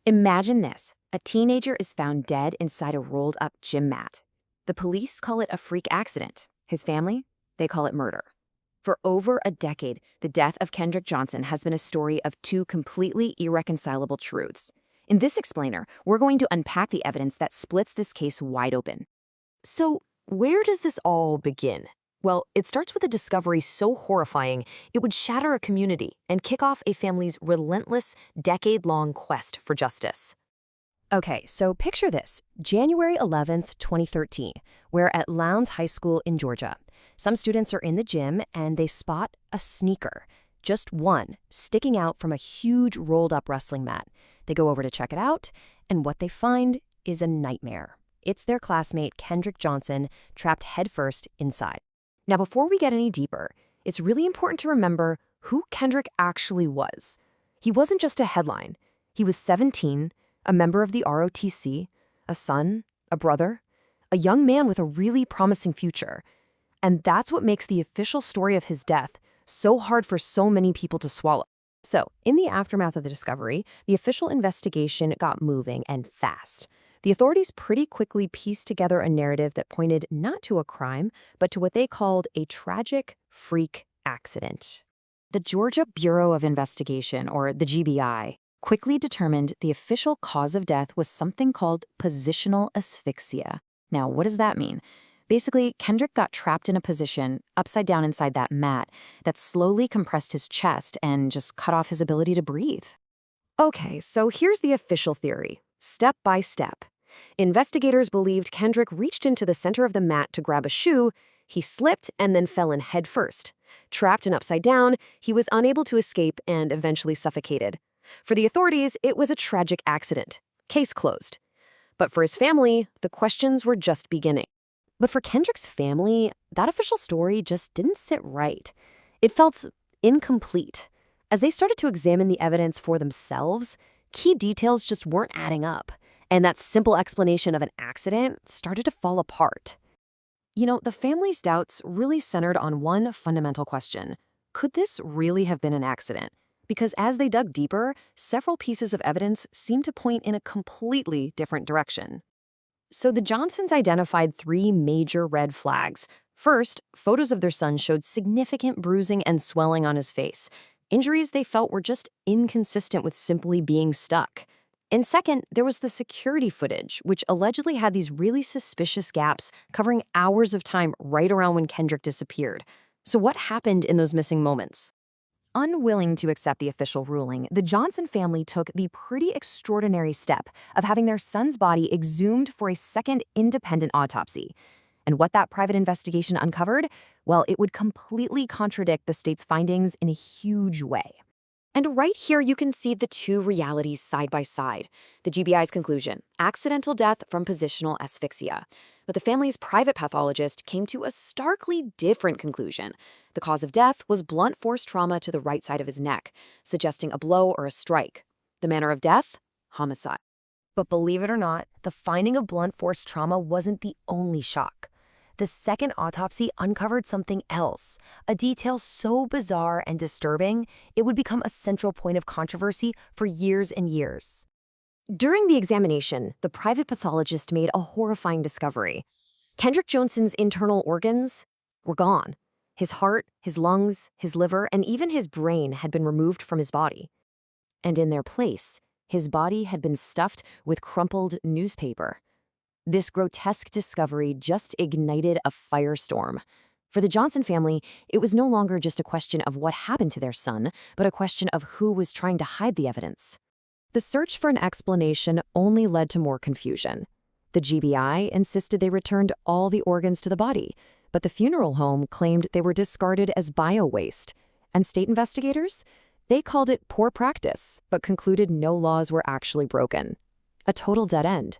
Imagine this. A teenager is found dead inside a rolled-up gym mat. The police call it a freak accident. His family? They call it murder. For over a decade, the death of Kendrick Johnson has been a story of two completely irreconcilable truths. In this explainer, we're going to unpack the evidence that splits this case wide open. So, where does this all begin? Well, it starts with a discovery so horrifying it would shatter a community and kick off a family's relentless, decade-long quest for justice. Okay, so picture this, January 11th, 2013. We're at Lowndes High School in Georgia. Some students are in the gym and they spot a sneaker, just one, sticking out from a huge rolled-up wrestling mat. They go over to check it out, and what they find is a nightmare. It's their classmate, Kendrick Johnson, trapped headfirst inside. Now, before we get any deeper, it's really important to remember who Kendrick actually was. He wasn't just a headline. He was 17, a member of the ROTC, a son, a brother, a young man with a really promising future. And that's what makes the official story of his death so hard for so many people to swallow. So, in the aftermath of the discovery, the official investigation got moving and fast. The authorities pretty quickly pieced together a narrative that pointed not to a crime, but to what they called a tragic freak accident. The Georgia Bureau of Investigation, or the GBI, quickly determined the official cause of death was something called positional asphyxia. Now, what does that mean? Basically, Kendrick got trapped in a position, upside down inside that mat, that slowly compressed his chest and just cut off his ability to breathe. Okay, so here's the official theory, step by step. Investigators believed Kendrick reached into the center of the mat to grab a shoe, he slipped and then fell in head first. Trapped and upside down, he was unable to escape and eventually suffocated. For the authorities, it was a tragic accident. Case closed. But for his family, the questions were just beginning. But for Kendrick's family, that official story just didn't sit right. It felt incomplete. As they started to examine the evidence for themselves, key details just weren't adding up. And that simple explanation of an accident started to fall apart. You know, the family's doubts really centered on one fundamental question. Could this really have been an accident? Because as they dug deeper, several pieces of evidence seemed to point in a completely different direction. So the Johnsons identified three major red flags. First, photos of their son showed significant bruising and swelling on his face, injuries they felt were just inconsistent with simply being stuck. And second, there was the security footage, which allegedly had these really suspicious gaps covering hours of time right around when Kendrick disappeared. So what happened in those missing moments? Unwilling to accept the official ruling, the Johnson family took the pretty extraordinary step of having their son's body exhumed for a second independent autopsy. And what that private investigation uncovered? Well, it would completely contradict the state's findings in a huge way. And right here, you can see the two realities side by side. The GBI's conclusion, accidental death from positional asphyxia. But the family's private pathologist came to a starkly different conclusion. The cause of death was blunt force trauma to the right side of his neck, suggesting a blow or a strike. The manner of death? Homicide. But believe it or not, the finding of blunt force trauma wasn't the only shock. The second autopsy uncovered something else, a detail so bizarre and disturbing, it would become a central point of controversy for years and years. During the examination, the private pathologist made a horrifying discovery. Kendrick Johnson's internal organs were gone. His heart, his lungs, his liver, and even his brain had been removed from his body. And in their place, his body had been stuffed with crumpled newspaper. This grotesque discovery just ignited a firestorm. For the Johnson family, it was no longer just a question of what happened to their son, but a question of who was trying to hide the evidence. The search for an explanation only led to more confusion. The GBI insisted they returned all the organs to the body, but the funeral home claimed they were discarded as bio-waste. And state investigators? They called it poor practice, but concluded no laws were actually broken. A total dead end.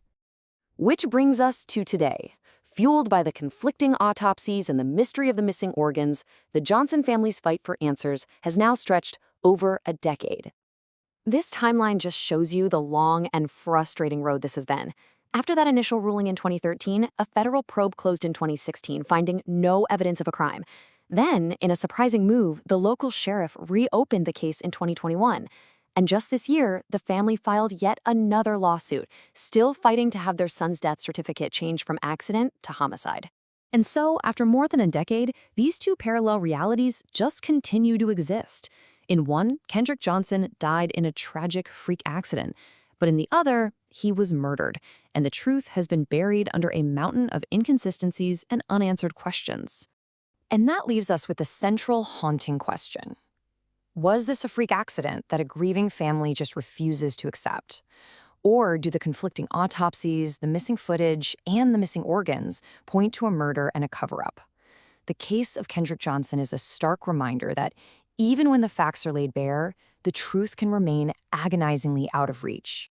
Which brings us to today. Fueled by the conflicting autopsies and the mystery of the missing organs, the Johnson family's fight for answers has now stretched over a decade. This timeline just shows you the long and frustrating road this has been. After that initial ruling in 2013, a federal probe closed in 2016, finding no evidence of a crime. Then, in a surprising move, the local sheriff reopened the case in 2021. And just this year, the family filed yet another lawsuit, still fighting to have their son's death certificate changed from accident to homicide. And so, after more than a decade, these two parallel realities just continue to exist. In one, Kendrick Johnson died in a tragic freak accident, but in the other, he was murdered, and the truth has been buried under a mountain of inconsistencies and unanswered questions. And that leaves us with the central haunting question. Was this a freak accident that a grieving family just refuses to accept? Or do the conflicting autopsies, the missing footage, and the missing organs point to a murder and a cover-up? The case of Kendrick Johnson is a stark reminder that even when the facts are laid bare, the truth can remain agonizingly out of reach.